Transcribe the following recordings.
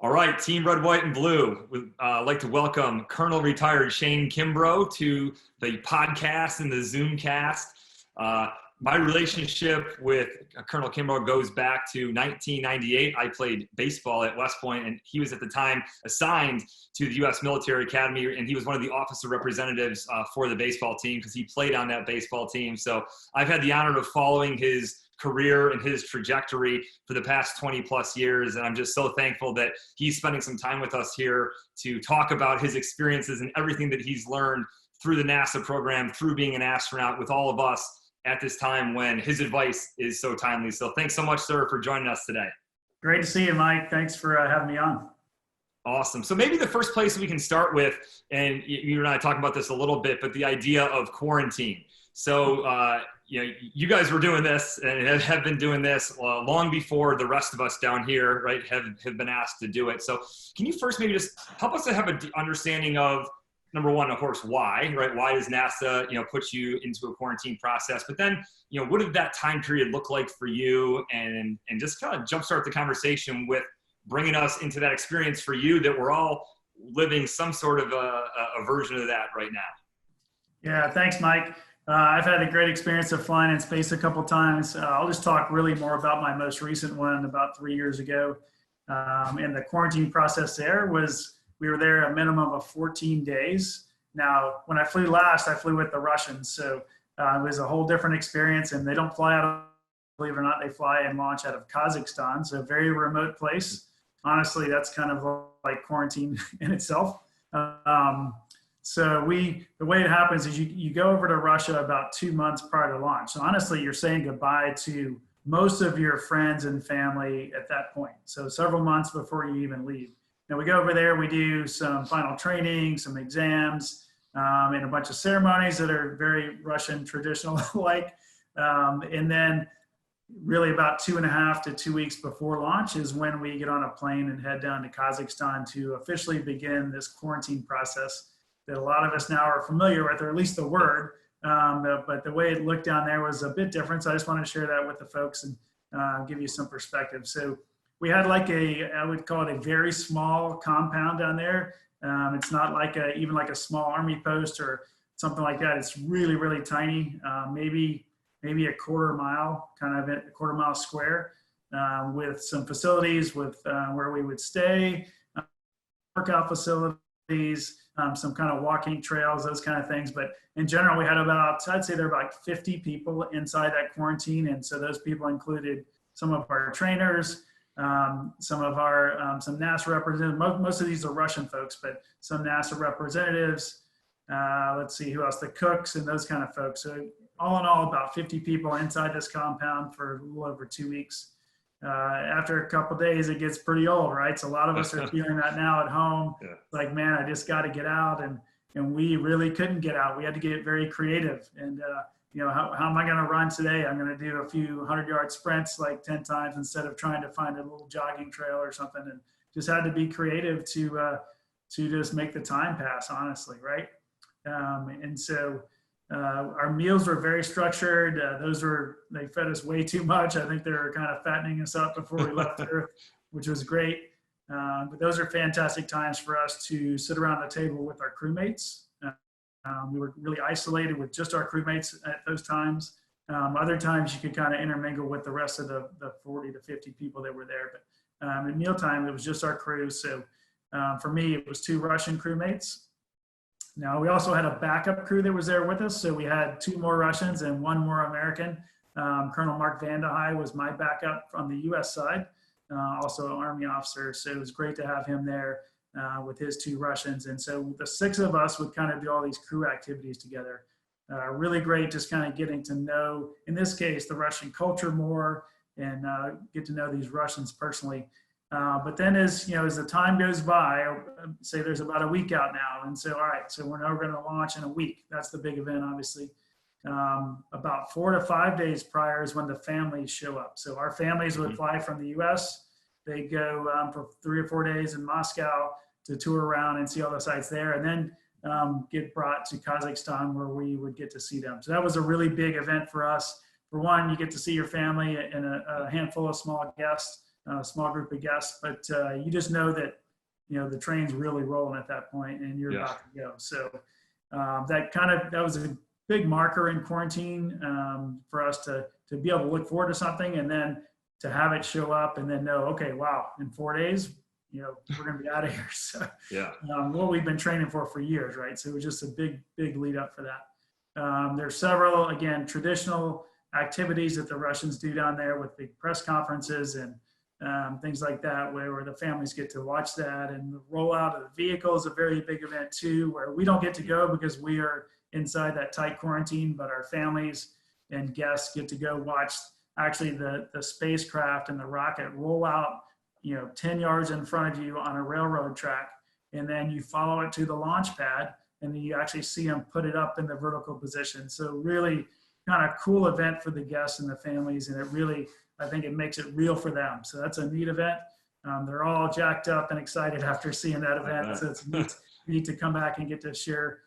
All right, Team Red, White, and Blue. I'd like to welcome Colonel Retired Shane Kimbrough to the podcast and the Zoomcast. My relationship with Colonel Kimbrough goes back to 1998. I played baseball at West Point, and he was at the time assigned to the U.S. Military Academy, and he was one of the officer representatives for the baseball team because he played on that baseball team. So I've had the honor of following his career and his trajectory for the past 20 plus years. And I'm just so thankful that he's spending some time with us here to talk about his experiences and everything that he's learned through the NASA program, through being an astronaut with all of us at this time when his advice is so timely. So thanks so much, sir, for joining us today. Great to see you, Mike. Thanks for having me on. Awesome. So maybe the first place we can start with, and you and I talked about this a little bit, but the idea of quarantine. So, you guys were doing this and have been doing this long before the rest of us down here, right, have been asked to do it. So can you first maybe just help us to have an understanding of, number one, of course, why, right? Why does NASA, put you into a quarantine process? But then, what did that time period look like for you? And just kind of jumpstart the conversation with bringing us into that experience for you that we're all living some sort of a version of that right now. Yeah, thanks, Mike. I've had a great experience of flying in space a couple times. I'll just talk really more about my most recent one about 3 years ago. And the quarantine process there was, we were there a minimum of 14 days. Now, when I flew last, I flew with the Russians. So it was a whole different experience, and they don't fly out of, believe it or not, they fly and launch out of Kazakhstan. So a very remote place. Honestly, that's kind of like quarantine in itself. So the way it happens is you go over to Russia about 2 months prior to launch. So honestly, you're saying goodbye to most of your friends and family at that point. So several months before you even leave. Now we go over there, we do some final training, some exams, and a bunch of ceremonies that are very Russian traditional like. And then really about 2.5 to 2 weeks before launch is when we get on a plane and head down to Kazakhstan to officially begin this quarantine process that a lot of us now are familiar with, or at least the word, but the way it looked down there was a bit different. So I just wanted to share that with the folks and give you some perspective. So we had like I would call it a very small compound down there. It's not like even like a small army post or something like that. It's really, really tiny, maybe a quarter mile, kind of a quarter mile square, with some facilities with where we would stay, workout facilities, some kind of walking trails, those kind of things. But in general, we had I'd say there were about 50 people inside that quarantine. And so those people included some of our trainers, some of our, some NASA representatives. Most of these are Russian folks, but some NASA representatives, let's see who else, the cooks and those kind of folks. So all in all, about 50 people inside this compound for a little over 2 weeks. After a couple of days, it gets pretty old, right? So a lot of us are feeling that now at home. Yeah. Like, man, I just got to get out. And we really couldn't get out. We had to get very creative. And, how am I going to run today? I'm going to do a few 100-yard sprints like 10 times instead of trying to find a little jogging trail or something. And just had to be creative to just make the time pass, honestly, right? And so our meals were very structured. They fed us way too much. I think they were kind of fattening us up before we left Earth, which was great. But those are fantastic times for us to sit around the table with our crewmates. We were really isolated with just our crewmates at those times. Other times you could kind of intermingle with the rest of the 40 to 50 people that were there. But at mealtime, it was just our crew. So for me, it was 2 Russian crewmates. Now, we also had a backup crew that was there with us. So we had 2 more Russians and 1 more American. Colonel Mark Vandehei was my backup from the U.S. side, also an Army officer. So it was great to have him there with his 2 Russians. And so the 6 of us would kind of do all these crew activities together. Really great just kind of getting to know, in this case, the Russian culture more and get to know these Russians personally. But then as the time goes by, say there's about a week out now. And so, all right, so we're now going to launch in a week. That's the big event, obviously. About 4 to 5 days prior is when the families show up. So our families would fly from the U.S. They go for 3 or 4 days in Moscow to tour around and see all the sites there, and then get brought to Kazakhstan where we would get to see them. So that was a really big event for us. For one, you get to see your family and a handful of small guests. small group of guests, but you just know that, the train's really rolling at that point and you're about to go. So that was a big marker in quarantine for us to be able to look forward to something and then to have it show up and then know, okay, wow, in 4 days, we're going to be out of here. So what we've been training for years, right? So it was just a big lead up for that. There's several, again, traditional activities that the Russians do down there with big press conferences and things like that, where the families get to watch that. And the rollout of the vehicle is a very big event too, where we don't get to go because we are inside that tight quarantine, but our families and guests get to go watch actually the spacecraft and the rocket roll out, 10 yards in front of you on a railroad track. And then you follow it to the launch pad and then you actually see them put it up in the vertical position. So really kind of cool event for the guests and the families. And it really, I think it makes it real for them. So that's a neat event. They're all jacked up and excited after seeing that event. So it's neat to come back and get to share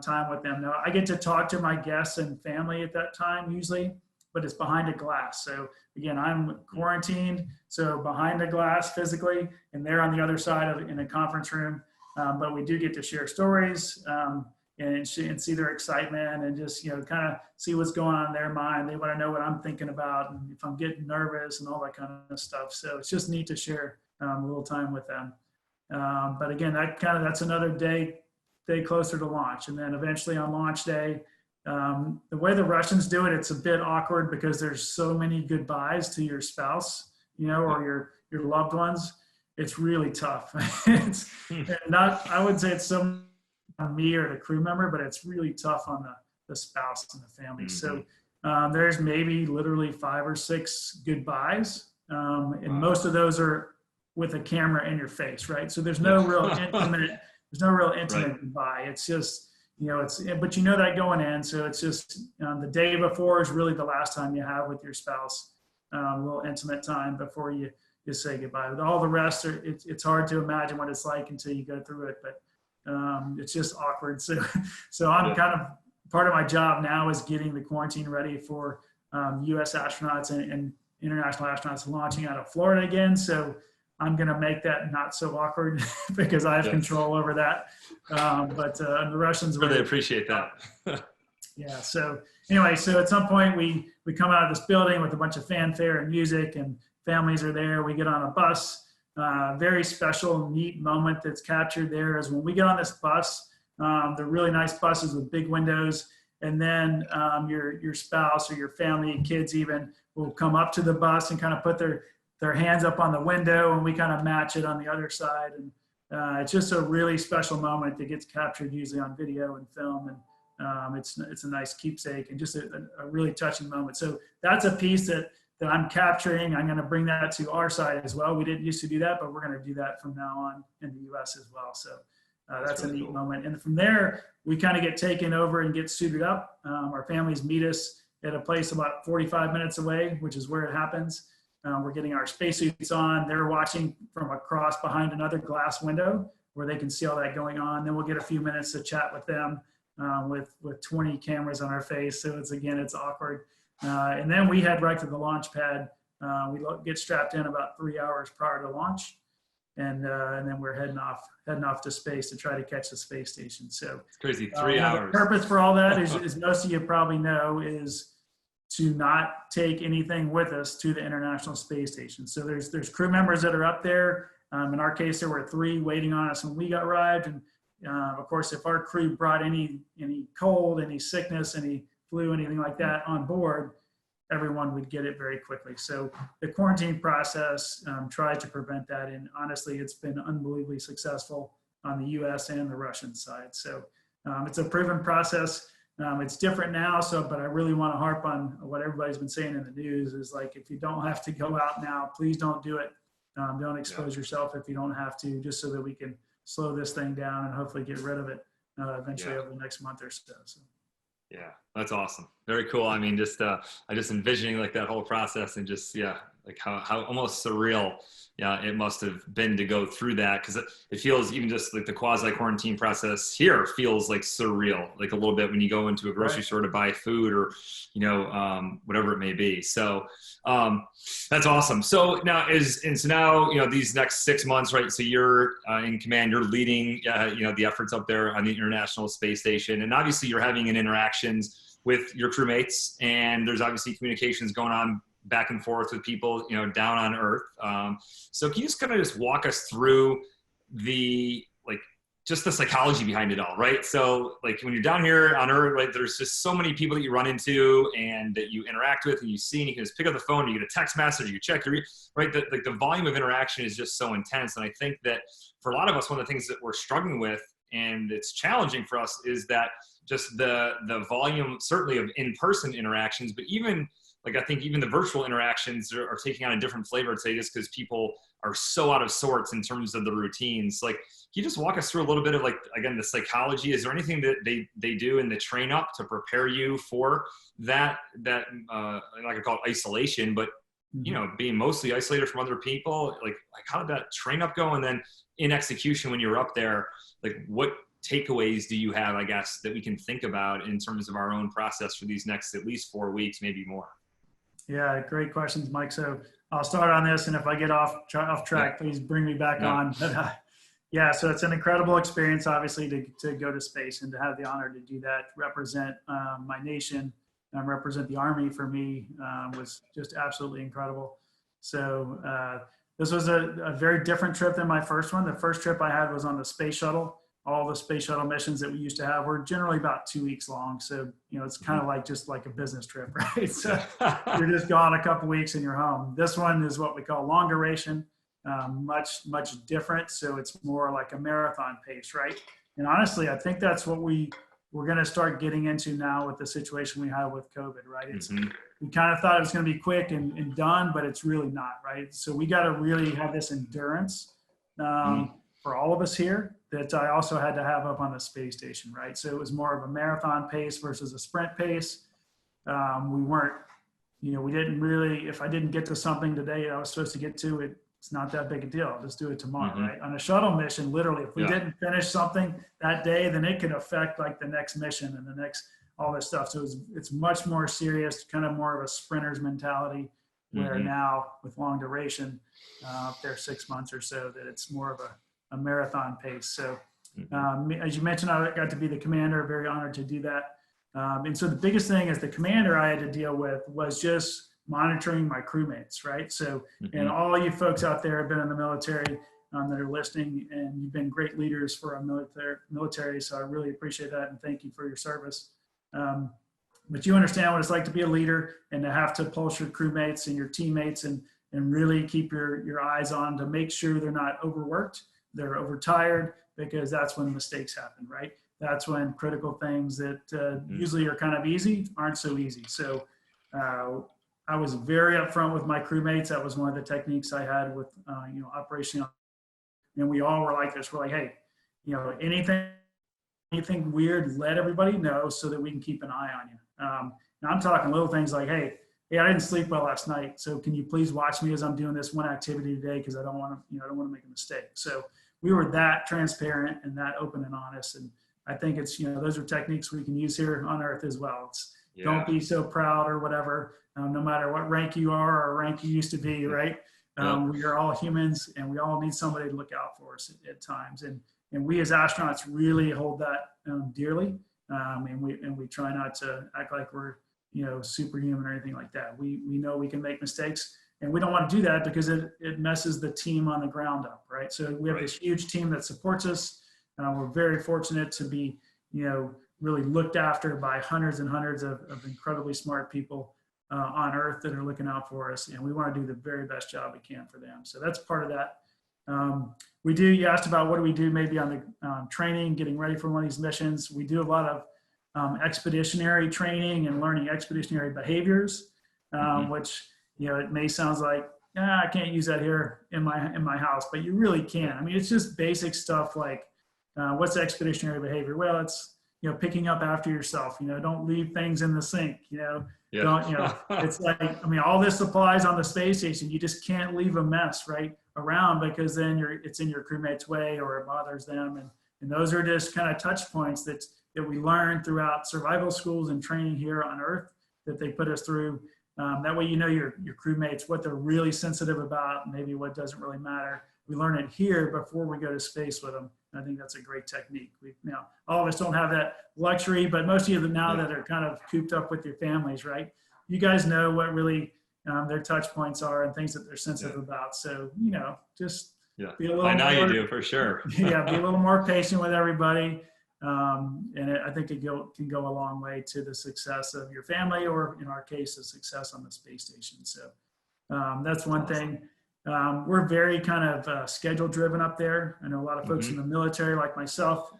time with them. Now, I get to talk to my guests and family at that time usually, but it's behind a glass. So again, I'm quarantined, so behind the glass physically, and they're on the other side in a conference room. But we do get to share stories and see their excitement and just, kind of see what's going on in their mind. They want to know what I'm thinking about and if I'm getting nervous and all that kind of stuff. So it's just neat to share a little time with them. But again, that's another day closer to launch. And then eventually on launch day, the way the Russians do it, it's a bit awkward because there's so many goodbyes to your spouse, or your loved ones. It's really tough. It's not, I wouldn't say it's so on me or the crew member, but it's really tough on the spouse and the family. Mm-hmm. So there's maybe literally 5 or 6 goodbyes. And most of those are with a camera in your face, right? So there's no real intimate, right. Goodbye. It's just, but that going in. So it's just the day before is really the last time you have with your spouse, a little intimate time before you say goodbye. With all the rest, it's hard to imagine what it's like until you go through it, but it's just awkward. So I'm kind of, part of my job now is getting the quarantine ready for U.S. astronauts and international astronauts launching out of Florida again. So I'm going to make that not so awkward because I have control over that. But the Russians really appreciate that. Yeah. So anyway, so at some point we come out of this building with a bunch of fanfare and music and families are there. We get on a bus. Very special, neat moment that's captured there is when we get on this bus, they're really nice buses with big windows. And then your spouse or your family and kids even will come up to the bus and kind of put their hands up on the window and we kind of match it on the other side. And it's just a really special moment that gets captured usually on video and film. And it's a nice keepsake and just a really touching moment. So that's a piece that I'm capturing. I'm going to bring that to our side as well. We didn't used to do that, but we're going to do that from now on in the U.S. as well. So that's really a neat moment. And from there, we kind of get taken over and get suited up. Our families meet us at a place about 45 minutes away, which is where it happens. We're getting our spacesuits on. They're watching from across behind another glass window where they can see all that going on. Then we'll get a few minutes to chat with them with 20 cameras on our face. So it's awkward. And then we head right to the launch pad. We get strapped in about 3 hours prior to launch. And then we're heading off to space to try to catch the space station. So it's crazy, 3 hours. The purpose for all that is most of you probably know is to not take anything with us to the International Space Station. So there's crew members that are up there. In our case, there were 3 waiting on us when we got arrived. And of course, if our crew brought any cold, any sickness, any flu, anything like that on board, everyone would get it very quickly. So the quarantine process tries to prevent that. And honestly, it's been unbelievably successful on the US and the Russian side. So it's a proven process. It's different now, but I really want to harp on what everybody's been saying in the news is like, if you don't have to go out now, please don't do it. Don't expose yourself if you don't have to, just so that we can slow this thing down and hopefully get rid of it eventually over the next month or so. Yeah, That's awesome. Very cool. I mean, just I just envisioning like that whole process and just like how almost surreal it must have been to go through that, because it feels, even just like the quasi quarantine process here feels like surreal, like a little bit when you go into a grocery store to buy food or whatever it may be. So that's awesome. So now these next 6 months, right? So you're in command, you're leading the efforts up there on the International Space Station, and obviously you're having interactions with your crewmates, and there's obviously communications going on back and forth with people, down on Earth. So can you just kind of just walk us through just the psychology behind it all, right? So like when you're down here on Earth, right, there's just so many people that you run into and that you interact with and you see, and you can just pick up the phone, you get a text message, you check right? The volume of interaction is just so intense. And I think that for a lot of us, one of the things that we're struggling with, and it's challenging for us, is that just the volume, certainly of in-person interactions, but even I think even the virtual interactions are taking on a different flavor today, just because people are so out of sorts in terms of the routines. Like, can you just walk us through a little bit of again, the psychology? Is there anything that they do in the train up to prepare you for that I could call it isolation, but being mostly isolated from other people? Like how did that train up go? And then in execution, when you're up there, like what takeaways do you have, I guess, that we can think about in terms of our own process for these next at least 4 weeks, maybe more? Yeah, great questions, Mike. So I'll start on this, and if I get off track, please bring me back on. But so it's an incredible experience, obviously, to go to space and to have the honor to do that, represent my nation, and represent the Army. For me, was just absolutely incredible. So this was a very different trip than my first one. The first trip I had was on the space shuttle. All the space shuttle missions that we used to have were generally about 2 weeks long. So, it's kind of just like a business trip, right? So you're just gone a couple weeks and you're home. This one is what we call long duration, much different. So it's more like a marathon pace, right? And honestly, I think that's what we're going to start getting into now with the situation we have with COVID, right? We kind of thought it was going to be quick and done, but it's really not, right? So we got to really have this endurance for all of us here that I also had to have up on the space station, right? So it was more of a marathon pace versus a sprint pace. We weren't, we didn't really, if I didn't get to something today I was supposed to get to, it's not that big a deal. I'll just do it tomorrow, right? On a shuttle mission, literally, if we didn't finish something that day, then it could affect the next mission and the next, all this stuff. So it's much more serious, kind of more of a sprinter's mentality, where now with long duration, up there 6 months or so, that it's more of a marathon pace. So as you mentioned, I got to be the commander, very honored to do that. And so the biggest thing as the commander I had to deal with was just monitoring my crewmates, right? So, and all you folks out there have been in the military that are listening, and you've been great leaders for our military. So I really appreciate that, and thank you for your service. But you understand what it's like to be a leader and to have to pulse your crewmates and your teammates and really keep your eyes on to make sure they're not overworked, they're overtired, because that's when mistakes happen, right? That's when critical things that usually are kind of easy aren't so easy. So I was very upfront with my crewmates. That was one of the techniques I had with, operational. And we all were like this. We're like, hey, anything weird, let everybody know so that we can keep an eye on you. Now I'm talking little things like, hey, I didn't sleep well last night, so can you please watch me as I'm doing this one activity today, because I don't want to make a mistake. So we were that transparent and that open and honest. And I think it's, those are techniques we can use here on Earth as well. Don't be so proud or whatever, no matter what rank you are or rank you used to be, right? We are all humans, and we all need somebody to look out for us at times. And we as astronauts really hold that dearly. And we try not to act like we're, superhuman or anything like that. We know we can make mistakes, and we don't want to do that because it messes the team on the ground up, right? So we have this huge team that supports us. We're very fortunate to be, really looked after by hundreds and hundreds of incredibly smart people on Earth that are looking out for us, and we want to do the very best job we can for them. So that's part of that. You asked about what do we do maybe on the training, getting ready for one of these missions. We do a lot of expeditionary training and learning expeditionary behaviors, which, it may sound like, I can't use that here in my house, but you really can. I mean, it's just basic stuff like, what's expeditionary behavior? Well, it's, picking up after yourself, don't leave things in the sink, Yeah. don't, it's like, I mean, all this applies on the space station. You just can't leave a mess right around, because then it's in your crewmate's way or it bothers them. And those are just kind of touch points that we learn throughout survival schools and training here on Earth that they put us through. That way, your crewmates, what they're really sensitive about, maybe what doesn't really matter. We learn it here before we go to space with them. I think that's a great technique. All of us don't have that luxury, but most of you now that are kind of cooped up with your families, right? You guys know what really their touch points are and things that they're sensitive about. So, just be a little now more, you do, for sure. be a little more patient with everybody. I think it can go a long way to the success of your family, or in our case, the success on the space station. So that's one thing. We're very kind of schedule driven up there. I know a lot of folks in the military, like myself,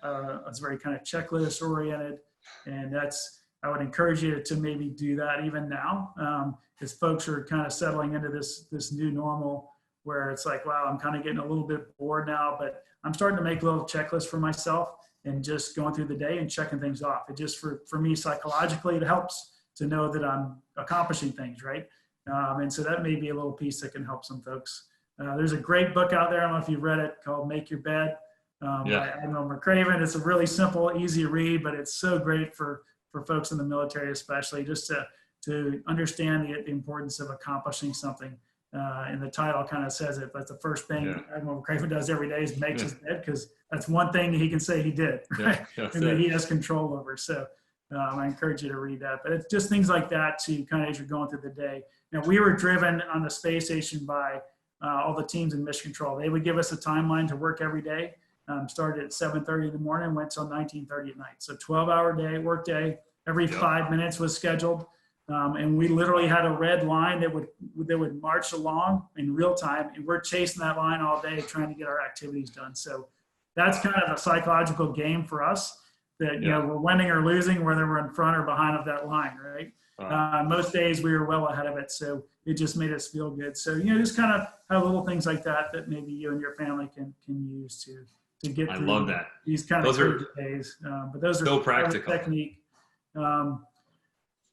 is very kind of checklist oriented, and I would encourage you to maybe do that even now, as folks are kind of settling into this new normal, where it's like, wow, I'm kind of getting a little bit bored now, but I'm starting to make a little checklist for myself and just going through the day and checking things off. It just, for me, psychologically, it helps to know that I'm accomplishing things, right? And so that may be a little piece that can help some folks. There's a great book out there, I don't know if you've read it, called Make Your Bed by Admiral McCraven. It's a really simple, easy read, but it's so great for folks in the military, especially, just to understand the importance of accomplishing something. And the title kind of says it, but the first thing Admiral McCraven does every day is makes his bed, because that's one thing that he can say he did, right? And that he has control over. So I encourage you to read that. But it's just things like that to kind of, as you're going through the day. We were driven on the space station by all the teams in mission control. They would give us a timeline to work every day. Started at 7:30 in the morning, went till 19:30 at night. So 12-hour day, work day. Every 5 minutes was scheduled. And we literally had a red line that would march along in real time. And we're chasing that line all day, trying to get our activities done. So that's kind of a psychological game for us, that, we're winning or losing, whether we're in front or behind of that line, right? Most days we were well ahead of it. So it just made us feel good. So, just kind of have little things like that maybe you and your family can use to get through. I love that. These kind of days. But those are so practical. Technique.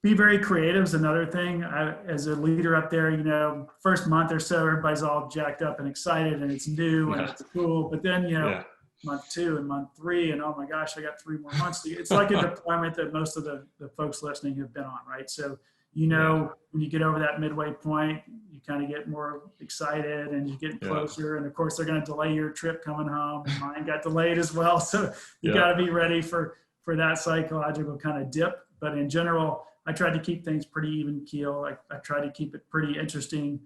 Be very creative is another thing. As a leader up there, first month or so, everybody's all jacked up and excited, and it's new and it's cool. But then, month 2 and month 3, and oh my gosh, I got 3 more months. It's like a deployment that most of the folks listening have been on, right? So, when you get over that midway point, you kind of get more excited and you get closer. And of course, they're going to delay your trip coming home. And mine got delayed as well. So you got to be ready for that psychological kind of dip. But in general, I tried to keep things pretty even keel. I tried to keep it pretty interesting.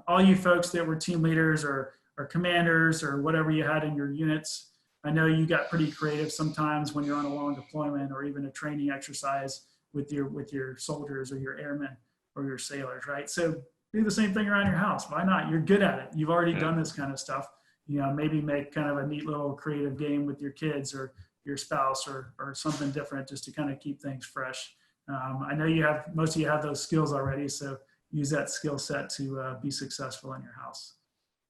All you folks that were team leaders or commanders or whatever you had in your units, I know you got pretty creative sometimes when you're on a long deployment or even a training exercise with your soldiers or your airmen or your sailors, right? So do the same thing around your house. Why not? You're good at it. You've already done this kind of stuff. Maybe make kind of a neat little creative game with your kids or your spouse or something different, just to kind of keep things fresh. I know most of you have those skills already, so use that skill set to be successful in your house.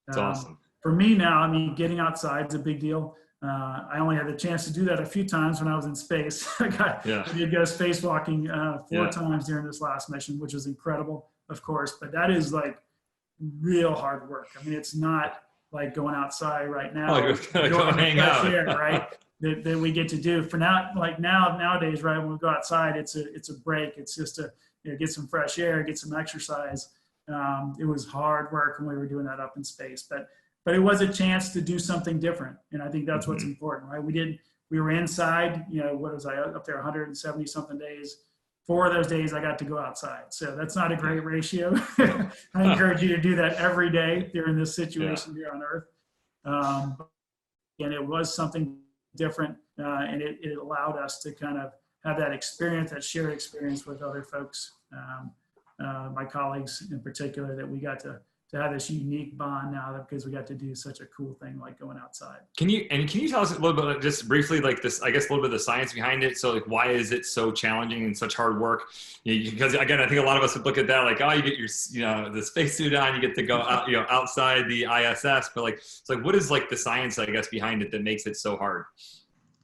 That's awesome. For me now, getting outside is a big deal. I only had the chance to do that a few times when I was in space. I did go spacewalking 4 times during this last mission, which was incredible, of course. But that is like real hard work. It's not like going outside right now. Go hang out. Air, right? That we get to do for now. Like nowadays, right? When we go outside, it's a break. It's just to get some fresh air, get some exercise. It was hard work when we were doing that up in space, but it was a chance to do something different. And I think that's what's important, right? We were inside, what was I up there, 170 something days. 4 of those days I got to go outside. So that's not a great ratio. I encourage you to do that every day during this situation here on Earth. And it was something different. And it allowed us to kind of have that experience, that shared experience with other folks, my colleagues in particular, that we got to have this unique bond now, because we got to do such a cool thing like going outside. Can you tell us a little bit, just briefly, like this, I guess a little bit of the science behind it? So like, why is it so challenging and such hard work? Because again, I think a lot of us would look at that like, oh, you get your, the spacesuit on, you get to go out, outside the ISS, but like, it's like, what is like the science, I guess, behind it that makes it so hard?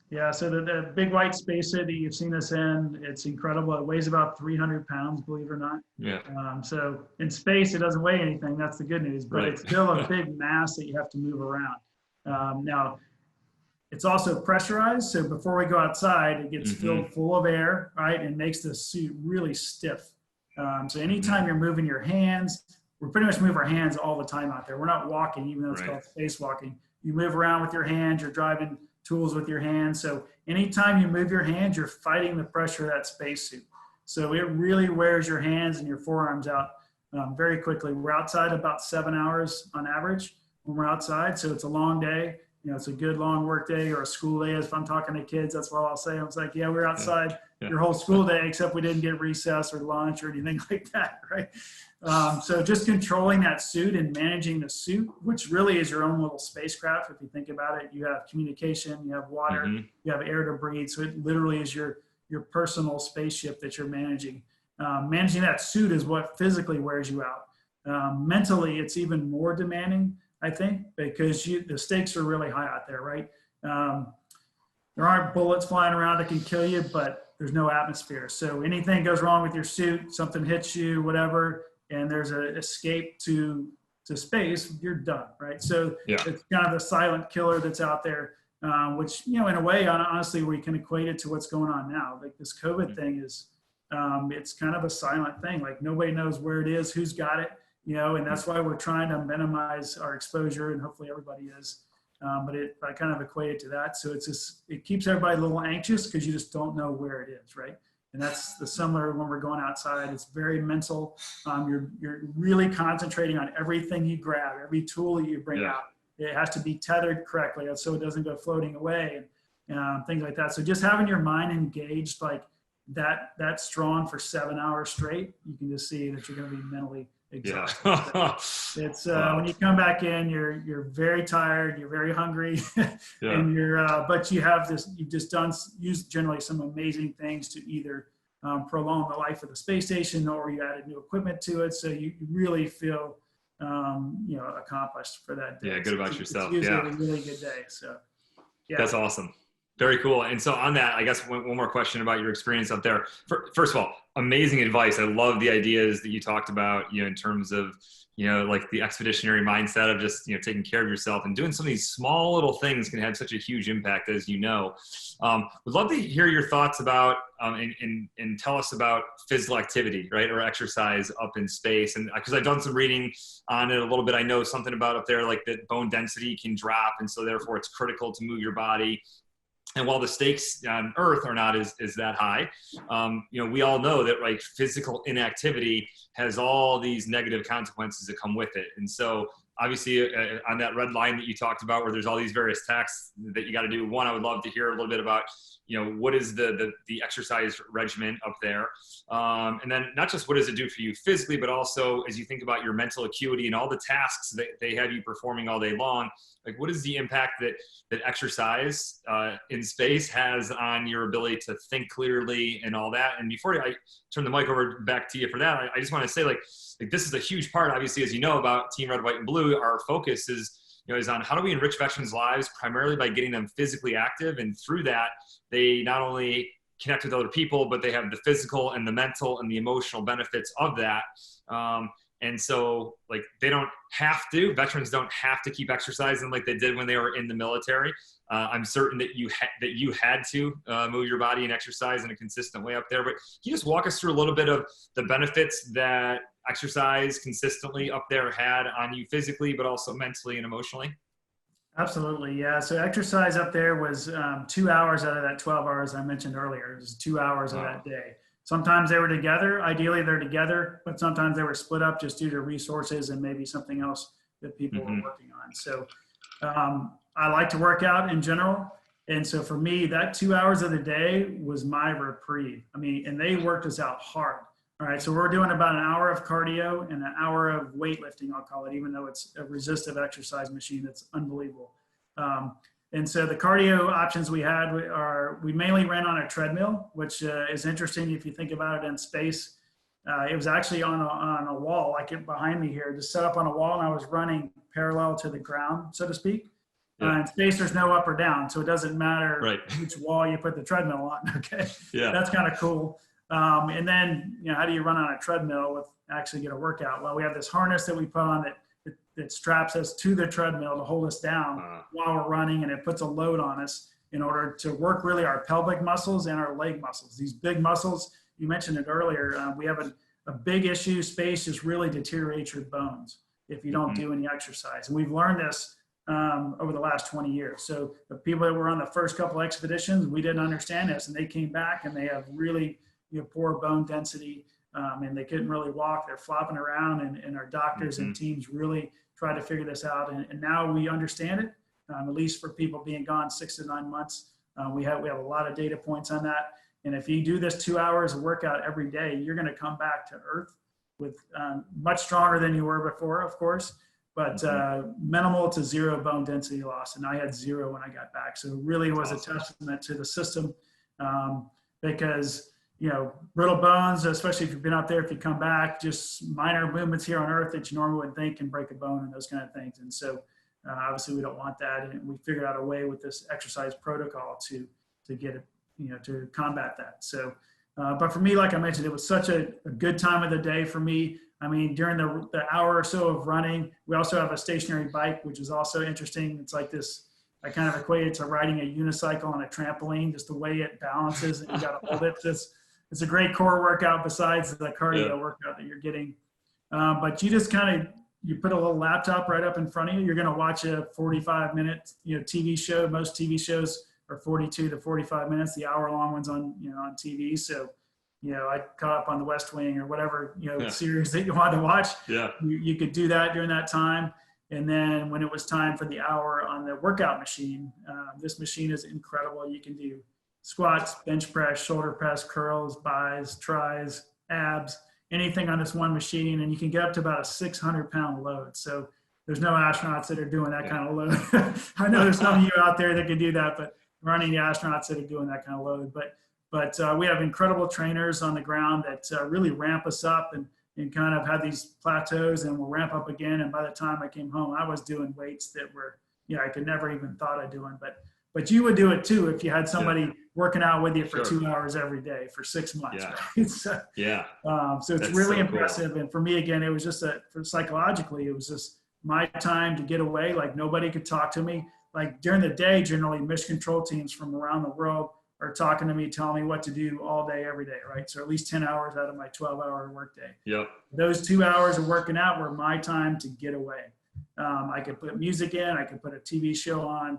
Yeah, so the big white spacesuit that you've seen us in, it's incredible. It weighs about 300 pounds, believe it or not. Yeah. So in space, it doesn't weigh anything. That's the good news, but Right. it's still a big mass that you have to move around. Now, it's also pressurized. So before we go outside, it gets filled full of air, right? And makes the suit really stiff. So anytime you're moving your hands, we pretty much move our hands all the time out there. We're not walking, even though it's called spacewalking. You move around with your hands, you're driving tools with your hands. So anytime you move your hands, you're fighting the pressure of that spacesuit. So it really wears your hands and your forearms out very quickly. We're outside about 7 hours on average when we're outside. So it's a long day. You know, it's a good long work day or a school day. If I'm talking to kids, that's what I'll say. I was like, yeah, we're outside your whole school day, except we didn't get recess or lunch or anything like that, right? So just controlling that suit and managing the suit, which really is your own little spacecraft. If you think about it, you have communication, you have water, you have air to breathe. So it literally is your personal spaceship that you're managing. Managing that suit is what physically wears you out. Mentally, it's even more demanding, I think, because the stakes are really high out there, right? There aren't bullets flying around that can kill you, but there's no atmosphere. So anything goes wrong with your suit, something hits you, whatever, and there's an escape to space, you're done, right? So it's kind of the silent killer that's out there, which, you know, in a way, honestly, we can equate it to what's going on now. Like this COVID thing is, it's kind of a silent thing. Like nobody knows where it is, who's got it, you know, and that's why we're trying to minimize our exposure, and hopefully everybody is. But I kind of equate it to that. So it's just, it keeps everybody a little anxious because you just don't know where it is, right? And that's the similar when we're going outside. It's very mental. You're really concentrating on everything you grab, every tool that you bring out. It has to be tethered correctly so it doesn't go floating away and things like that. So just having your mind engaged like that strong for 7 hours straight, you can just see that you're going to be mentally exhausted. It's when you come back in, you're very tired, you're very hungry, and but you've just used generally some amazing things to either prolong the life of the space station, or you added new equipment to it, so you really feel accomplished for that day. Good about yourself. It's usually a really good day. So that's awesome. Very cool. And so on that, I guess one more question about your experience up there. First of all, amazing advice. I love the ideas that you talked about, you know, in terms of, you know, like the expeditionary mindset of just, you know, taking care of yourself and doing some of these small little things can have such a huge impact, as you know. Would love to hear your thoughts about and tell us about physical activity, right, or exercise up in space. And because I've done some reading on it a little bit, I know something about up there, like that bone density can drop, and so therefore it's critical to move your body. And while the stakes on Earth are not as that high, you know, we all know that like physical inactivity has all these negative consequences that come with it. And so obviously on that red line that you talked about, where there's all these various tasks that you got to do, one, I would love to hear a little bit about, you know, what is the exercise regimen up there? And then not just what does it do for you physically, but also as you think about your mental acuity and all the tasks that they have you performing all day long, like what is the impact that exercise in space has on your ability to think clearly and all that? And before I turn the mic over back to you for that, I just want to say like this is a huge part, obviously, as you know, about Team Red, White, and Blue. Our focus is on how do we enrich veterans' lives primarily by getting them physically active, and through that, they not only connect with other people, but they have the physical and the mental and the emotional benefits of that. And so like veterans don't have to keep exercising like they did when they were in the military. I'm certain that you had to move your body and exercise in a consistent way up there. But can you just walk us through a little bit of the benefits that exercise consistently up there had on you physically, but also mentally and emotionally? Absolutely, yeah. So exercise up there was 2 hours out of that 12 hours I mentioned earlier. It was 2 hours of that day. Sometimes they were together. Ideally, they're together, but sometimes they were split up just due to resources and maybe something else that people were working on. So I like to work out in general. And so for me, that 2 hours of the day was my reprieve. I mean, and they worked us out hard. All right, so we're doing about an hour of cardio and an hour of weightlifting, I'll call it, even though it's a resistive exercise machine that's unbelievable. And so the cardio options we had we mainly ran on a treadmill, which is interesting if you think about it in space. It was actually on a wall, like behind me here, just set up on a wall, and I was running parallel to the ground, so to speak. Yeah. In space, there's no up or down, so it doesn't matter Right. which wall you put the treadmill on. Okay, Yeah. that's kind of cool. And then, how do you run on a treadmill with actually get a workout? Well, we have this harness that we put on that straps us to the treadmill to hold us down while we're running, and it puts a load on us in order to work really our pelvic muscles and our leg muscles. These big muscles, you mentioned it earlier, we have a big issue. Space just really deteriorates your bones if you don't do any exercise. And we've learned this over the last 20 years. So the people that were on the first couple expeditions, we didn't understand this, and they came back and they have really poor bone density, and they couldn't really walk. They're flopping around, and our doctors and teams really tried to figure this out. And now we understand it, at least for people being gone 6 to 9 months. We have a lot of data points on that. And if you do this 2 hours of workout every day, you're going to come back to earth with much stronger than you were before, of course, but minimal to zero bone density loss. And I had zero when I got back. So it really was a testament to the system, because, brittle bones, especially if you've been out there, if you come back, just minor movements here on earth that you normally wouldn't think can break a bone and those kind of things. And so obviously we don't want that. And we figured out a way with this exercise protocol to get it, to combat that. So, but for me, like I mentioned, it was such a good time of the day for me. I mean, during the hour or so of running, we also have a stationary bike, which is also interesting. It's like this, I kind of equate it to riding a unicycle on a trampoline, just the way it balances and you got to hold it. It's a great core workout besides the cardio workout that you're getting. But you just you put a little laptop right up in front of you. You're going to watch a 45-minute, TV show. Most TV shows are 42 to 45 minutes. The hour-long ones on TV. So, I caught up on the West Wing or whatever, series that you wanted to watch. Yeah. You could do that during that time. And then when it was time for the hour on the workout machine, this machine is incredible. You can do squats, bench press, shoulder press, curls, bis, tris, abs, anything on this one machine. And you can get up to about a 600-pound load. So there's no astronauts that are doing that kind of load. I know there's some of you out there that can do that, but there aren't any astronauts that are doing that kind of load. But we have incredible trainers on the ground that really ramp us up and kind of have these plateaus, and we'll ramp up again. And by the time I came home, I was doing weights that were, I could never even thought of doing. But you would do it too if you had somebody working out with you for 2 hours every day for 6 months. Right? So it's really impressive. Cool. And for me, again, it was just psychologically, it was just my time to get away. Like nobody could talk to me. Like during the day, generally mission control teams from around the world are talking to me, telling me what to do all day, every day, right? So at least 10 hours out of my 12-hour workday. Yep. Those 2 hours of working out were my time to get away. I could put music in, I could put a TV show on,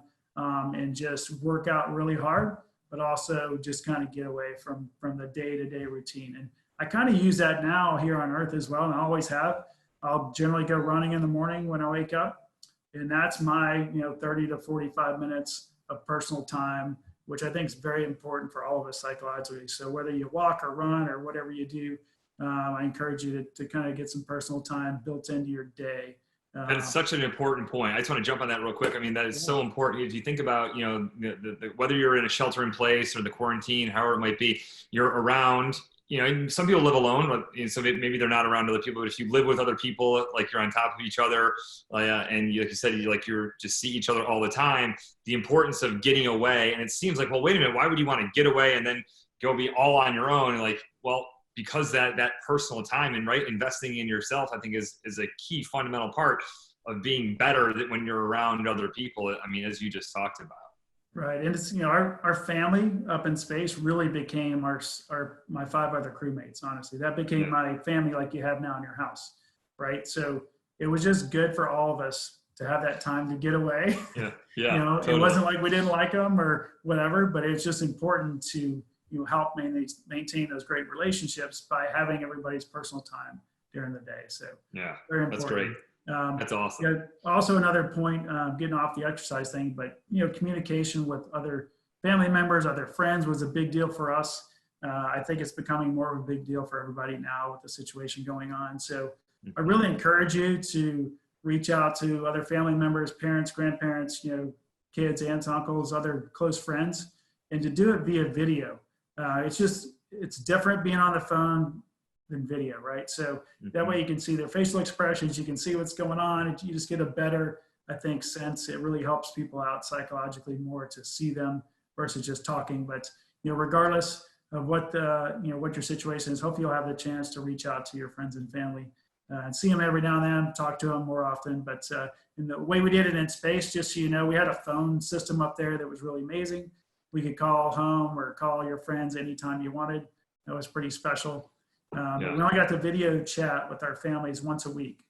and just work out really hard, but also just kind of get away from the day-to-day routine. And I kind of use that now here on Earth as well, and I always have. I'll generally go running in the morning when I wake up, and that's my 30 to 45 minutes of personal time, which I think is very important for all of us psychologically. So whether you walk or run or whatever you do, I encourage you to kind of get some personal time built into your day. And it's such an important point. I just want to jump on that real quick. I mean, that is so important. If you think about, whether you're in a shelter in place or the quarantine, however it might be, you're around, some people live alone, but so maybe they're not around other people. But if you live with other people, like you're on top of each other, and like you said, you're just see each other all the time, the importance of getting away. And it seems like, well, wait a minute, why would you want to get away and then go be all on your own? And because that personal time and investing in yourself, I think is a key fundamental part of being better when you're around other people. I mean, as you just talked about. Right. And it's, our family up in space really became my 5 other crewmates, honestly. That became my family like you have now in your house. Right. So it was just good for all of us to have that time to get away. Yeah. Yeah. Totally. It wasn't like we didn't like them or whatever, but it's just important to help maintain those great relationships by having everybody's personal time during the day. So very important. That's great. That's awesome. Also another point, getting off the exercise thing, but communication with other family members, other friends was a big deal for us. I think it's becoming more of a big deal for everybody now with the situation going on. So I really encourage you to reach out to other family members, parents, grandparents, kids, aunts, uncles, other close friends, and to do it via video. It's different being on the phone than video, right? So that way you can see their facial expressions, you can see what's going on, and you just get a better I think since it really helps people out psychologically more to see them versus just talking. But, regardless of what what your situation is, hopefully you'll have the chance to reach out to your friends and family and see them every now and then, talk to them more often. But in the way we did it in space, just so you know, we had a phone system up there that was really amazing. We could call home or call your friends anytime you wanted. That was pretty special. But we only got to video chat with our families once a week.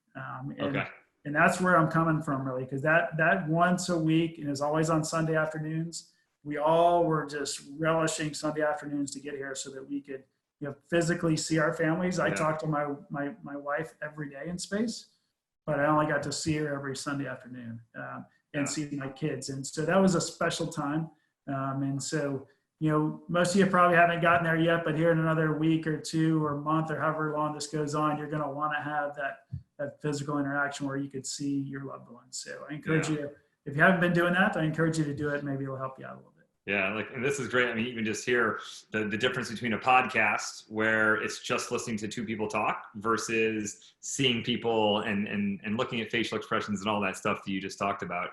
And that's where I'm coming from, really, because that once a week, and is always on Sunday afternoons. We all were just relishing Sunday afternoons to get here so that we could physically see our families. I talk to my wife every day in space, but I only got to see her every Sunday afternoon and see my kids. And so that was a special time. And so, most of you probably haven't gotten there yet, but here in another week or two or month or however long this goes on, you're going to want to have that physical interaction where you could see your loved ones. So I encourage you, if you haven't been doing that, I encourage you to do it. Maybe it'll help you out a little bit. Yeah, and this is great. I mean, even just hear the difference between a podcast where it's just listening to two people talk versus seeing people and looking at facial expressions and all that stuff that you just talked about.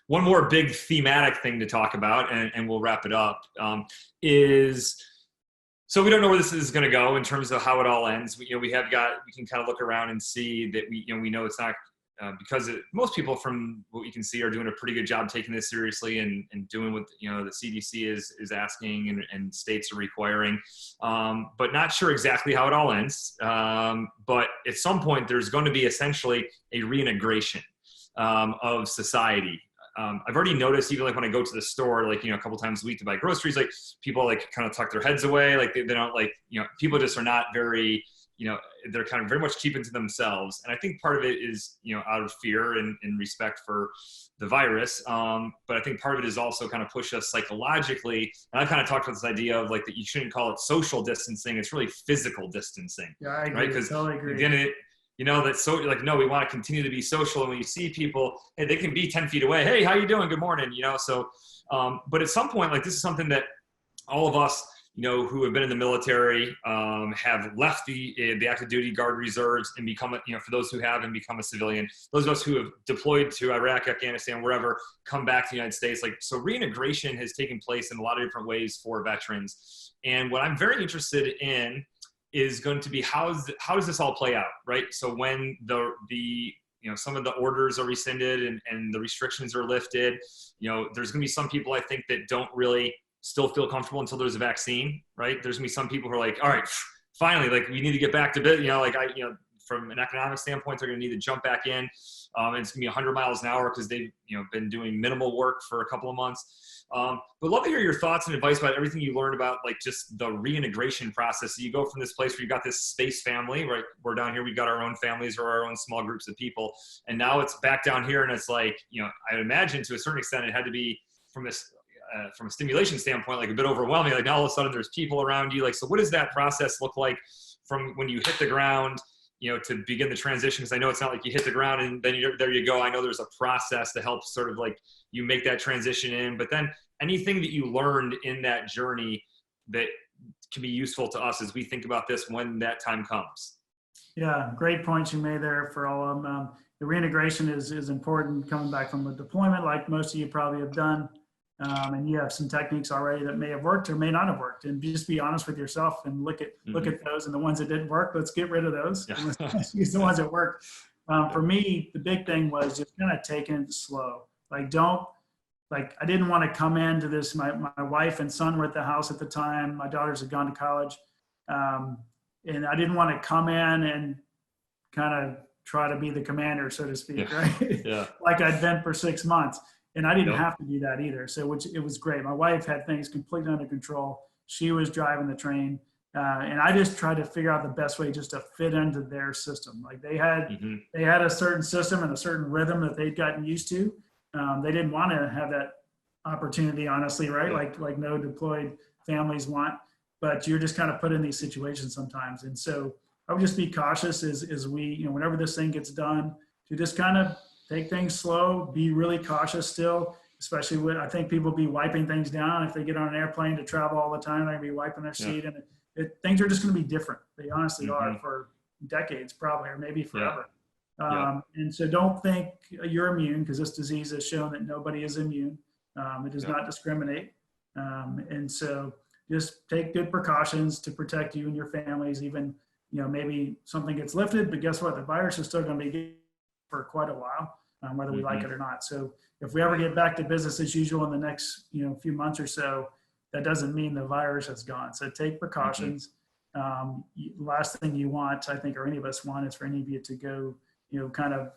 One more big thematic thing to talk about, and we'll wrap it up, is, so we don't know where this is going to go in terms of how it all ends. We can kind of look around and see that we know it's not, because most people from what we can see are doing a pretty good job taking this seriously and doing what the CDC is asking and states are requiring, but not sure exactly how it all ends. But at some point there's going to be essentially a reintegration of society. I've already noticed, even like when I go to the store, like, a couple times a week to buy groceries, like people like kind of tuck their heads away. Like they don't like, people just are not very, they're kind of very much keeping to themselves. And I think part of it is, out of fear and respect for the virus. But I think part of it is also kind of push us psychologically. And I kind of talked about this idea of like that you shouldn't call it social distancing. It's really physical distancing. Yeah, I agree. Right? Because totally agree. again, that's so like, no, we want to continue to be social. And when you see people, hey, they can be 10 feet away. Hey, how you doing? Good morning. So, but at some point, like this is something that all of us, who have been in the military, have left the active duty guard reserves and become, for those who have and become a civilian, those of us who have deployed to Iraq, Afghanistan, wherever, come back to the United States. Like, so reintegration has taken place in a lot of different ways for veterans. And what I'm very interested in is going to be how does this all play out, right? So when the some of the orders are rescinded and the restrictions are lifted, there's going to be some people, I think, that don't really still feel comfortable until there's a vaccine, right? There's gonna be some people who are like, all right, finally, like we need to get back to bit, from an economic standpoint, they're gonna need to jump back in. It's gonna be 100 miles an hour because they've, been doing minimal work for a couple of months. But love to hear your thoughts and advice about everything you learned about like just the reintegration process. So you go from this place where you got this space family, right? We're down here, we've got our own families or our own small groups of people. And now it's back down here and it's like, I imagine to a certain extent it had to be from a stimulation standpoint, like a bit overwhelming. Like now all of a sudden there's people around you. Like, so what does that process look like from when you hit the ground, to begin the transition? Because I know it's not like you hit the ground and then there you go. I know there's a process to help sort of like you make that transition in, but then anything that you learned in that journey that can be useful to us as we think about this when that time comes. Yeah, great points you made there for all of them. The reintegration is important coming back from a deployment, like most of you probably have done. And you have some techniques already that may have worked or may not have worked, and just be honest with yourself and look at those, and the ones that didn't work, let's get rid of those. Yeah. Let's use the ones that worked. For me, the big thing was just kind of taking it slow. Like I didn't want to come into this. My wife and son were at the house at the time. My daughters had gone to college, and I didn't want to come in and kind of try to be the commander, so to speak, right? Yeah. Like I'd been for 6 months. And I didn't have to do that either. So it was great. My wife had things completely under control. She was driving the train. And I just tried to figure out the best way just to fit into their system. Like they had a certain system and a certain rhythm that they'd gotten used to. They didn't want to have that opportunity, honestly, right? Yeah. Like no deployed families want, but you're just kind of put in these situations sometimes. And so I would just be cautious as we, whenever this thing gets done, to just kind of take things slow, be really cautious still, especially when I think people be wiping things down. If they get on an airplane to travel all the time, they're gonna be wiping their seat, and things are just gonna be different. They honestly are for decades probably, or maybe forever. And so don't think you're immune, because this disease has shown that nobody is immune. It does not discriminate. And so just take good precautions to protect you and your families. Even, maybe something gets lifted, but guess what? The virus is still going to be for quite a while, whether we like it or not. So if we ever get back to business as usual in the next, few months or so, that doesn't mean the virus has gone. So take precautions. Last thing you want, I think, or any of us want, is for any of you to go, kind of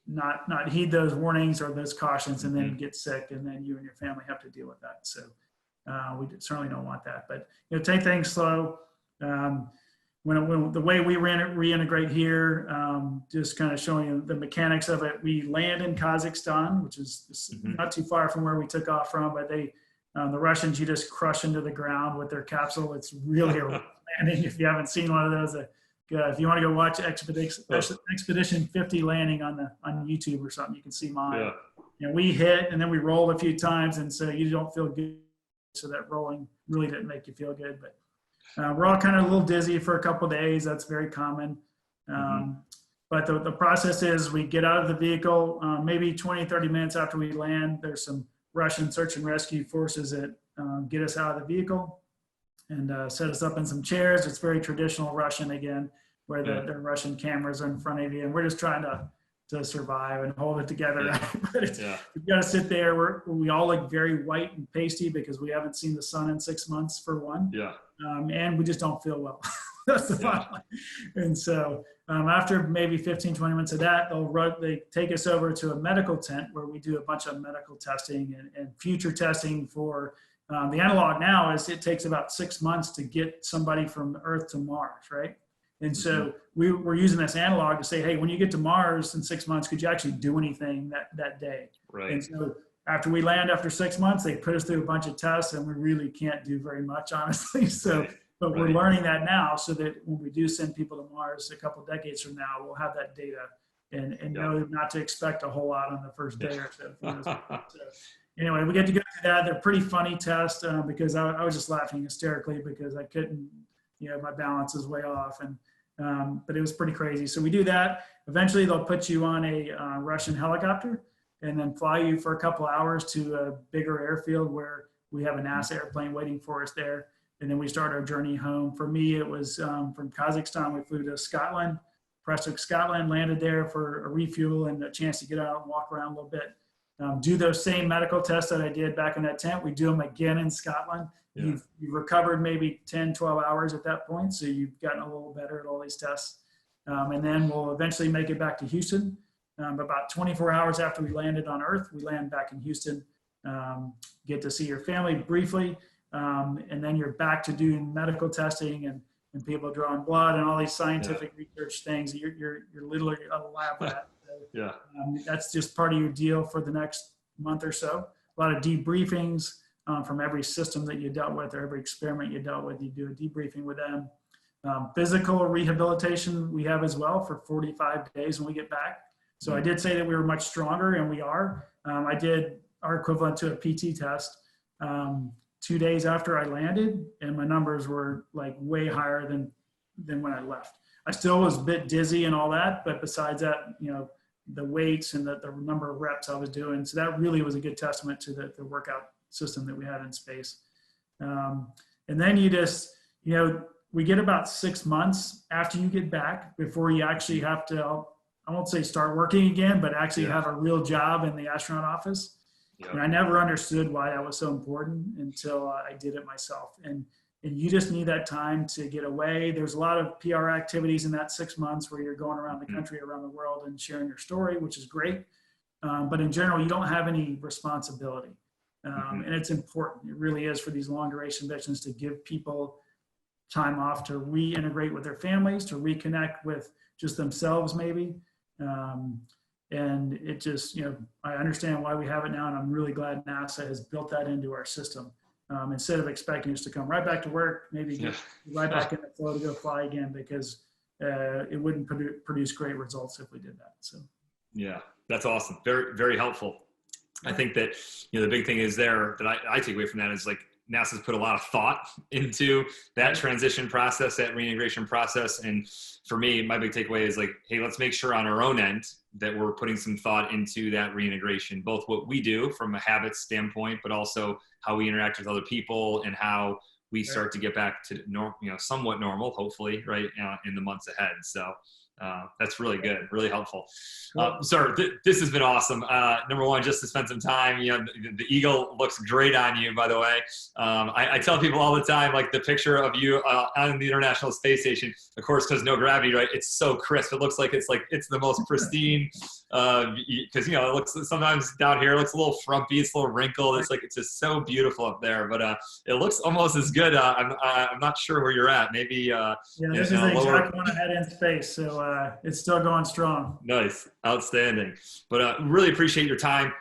not heed those warnings or those cautions and then get sick, and then you and your family have to deal with that. So we certainly don't want that, but take things slow. When the way we reintegrate here, just kind of showing you the mechanics of it. We land in Kazakhstan, which is not too far from where we took off from, but the Russians, you just crush into the ground with their capsule. It's really a landing. If you haven't seen one of those, if you want to go watch Expedition 50 landing on YouTube or something, you can see mine. We hit and then we rolled a few times, and so you don't feel good. So that rolling really didn't make you feel good, but we're all kind of a little dizzy for a couple of days. That's very common. But the process is we get out of the vehicle, maybe 20, 30 minutes after we land. There's some Russian search and rescue forces that get us out of the vehicle and set us up in some chairs. It's very traditional Russian again, where the Russian cameras are in front of you, and we're just trying to survive and hold it together. But we've got to sit there. We all look very white and pasty because we haven't seen the sun in 6 months, for one. And we just don't feel well. That's the bottom line. And so after maybe 15, 20 minutes of that, they take us over to a medical tent where we do a bunch of medical testing and future testing for the analog now is it takes about 6 months to get somebody from Earth to Mars, right? And so we're using this analog to say, hey, when you get to Mars in 6 months, could you actually do anything that day? Right. And so after we land, after 6 months, they put us through a bunch of tests, and we really can't do very much, honestly. So, but we're learning that now, so that when we do send people to Mars a couple decades from now, we'll have that data and know not to expect a whole lot on the first day or so. So anyway, we get to go through that. They're pretty funny tests because I was just laughing hysterically because I couldn't, my balance is way off. But it was pretty crazy. So we do that. Eventually they'll put you on a Russian helicopter and then fly you for a couple hours to a bigger airfield where we have a NASA airplane waiting for us there. And then we start our journey home. For me, it was from Kazakhstan, we flew to Scotland, Prestwick, Scotland, landed there for a refuel and a chance to get out and walk around a little bit. Do those same medical tests that I did back in that tent. We do them again in Scotland. You've recovered maybe 10, 12 hours at that point. So you've gotten a little better at all these tests. And then we'll eventually make it back to Houston. About 24 hours after we landed on Earth, we land back in Houston, get to see your family briefly. And then you're back to doing medical testing and people drawing blood and all these scientific research things. You're literally a lab rat. So, that's just part of your deal for the next month or so. A lot of debriefings from every system that you dealt with or every experiment you dealt with. You do a debriefing with them. Physical rehabilitation we have as well for 45 days when we get back. So I did say that we were much stronger, and we are. I did our equivalent to a PT test 2 days after I landed, and my numbers were like way higher than when I left. I still was a bit dizzy and all that, but besides that, the weights and the number of reps I was doing. So that really was a good testament to the workout system that we had in space. And then you just, we get about 6 months after you get back before you actually have to, I won't say start working again, but actually have a real job in the astronaut office. And I never understood why that was so important until I did it myself. And you just need that time to get away. There's a lot of PR activities in that 6 months where you're going around the country, around the world, and sharing your story, which is great. But in general, you don't have any responsibility. And it's important. It really is for these long duration missions to give people time off to reintegrate with their families, to reconnect with just themselves maybe. And it just, I understand why we have it now, and I'm really glad NASA has built that into our system. Instead of expecting us to come right back to work, maybe get right back in the flow to go fly again, because it wouldn't produce great results if we did that. So, yeah, that's awesome. Very, very helpful. I think that, the big thing is there that I take away from that is like NASA's put a lot of thought into that transition process, that reintegration process. And for me, my big takeaway is like, hey, let's make sure on our own end that we're putting some thought into that reintegration, both what we do from a habits standpoint, but also how we interact with other people and how we start to get back to somewhat normal, hopefully, right, in the months ahead. So that's really good, really helpful. Sir, this has been awesome. Number one, just to spend some time, the eagle looks great on you, by the way. I tell people all the time, like the picture of you on the International Space Station, of course, because no gravity, right? It's so crisp. It looks like it's the most pristine, because, it looks sometimes down here, it looks a little frumpy. It's a little wrinkled. It's just so beautiful up there, but it looks almost as good. I'm not sure where you're at. Maybe, this is the exact one I had in space. So it's still going strong. Nice. Outstanding. But really appreciate your time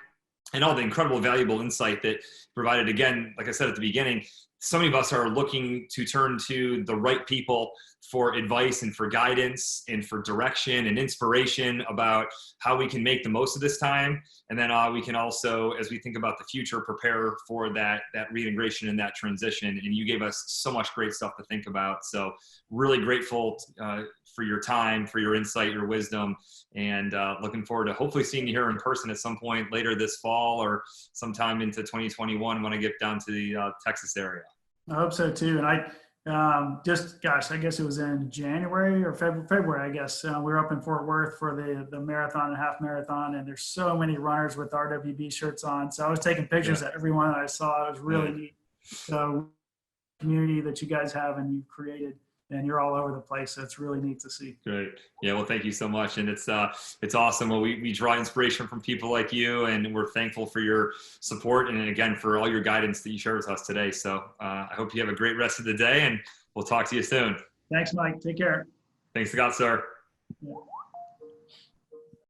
and all the incredible, valuable insight that provided. Again, like I said at the beginning, so many of us are looking to turn to the right people for advice and for guidance and for direction and inspiration about how we can make the most of this time. And then we can also, as we think about the future, prepare for that reintegration and that transition. And you gave us so much great stuff to think about. So really grateful for your time, for your insight, your wisdom, and looking forward to hopefully seeing you here in person at some point later this fall or sometime into 2021 when I get down to the Texas area. I hope so too. And I I guess it was in January or February, I guess. We were up in Fort Worth for the marathon and half marathon, and there's so many runners with RWB shirts on. So I was taking pictures of everyone that I saw. It was really neat. So community that you guys have and you've created, and you're all over the place. So it's really neat to see. Great. Yeah. Well, thank you so much. And it's awesome. Well, we draw inspiration from people like you, and we're thankful for your support. And again, for all your guidance that you shared with us today. So I hope you have a great rest of the day, and we'll talk to you soon. Thanks, Mike. Take care. Thanks a lot, sir. Yeah.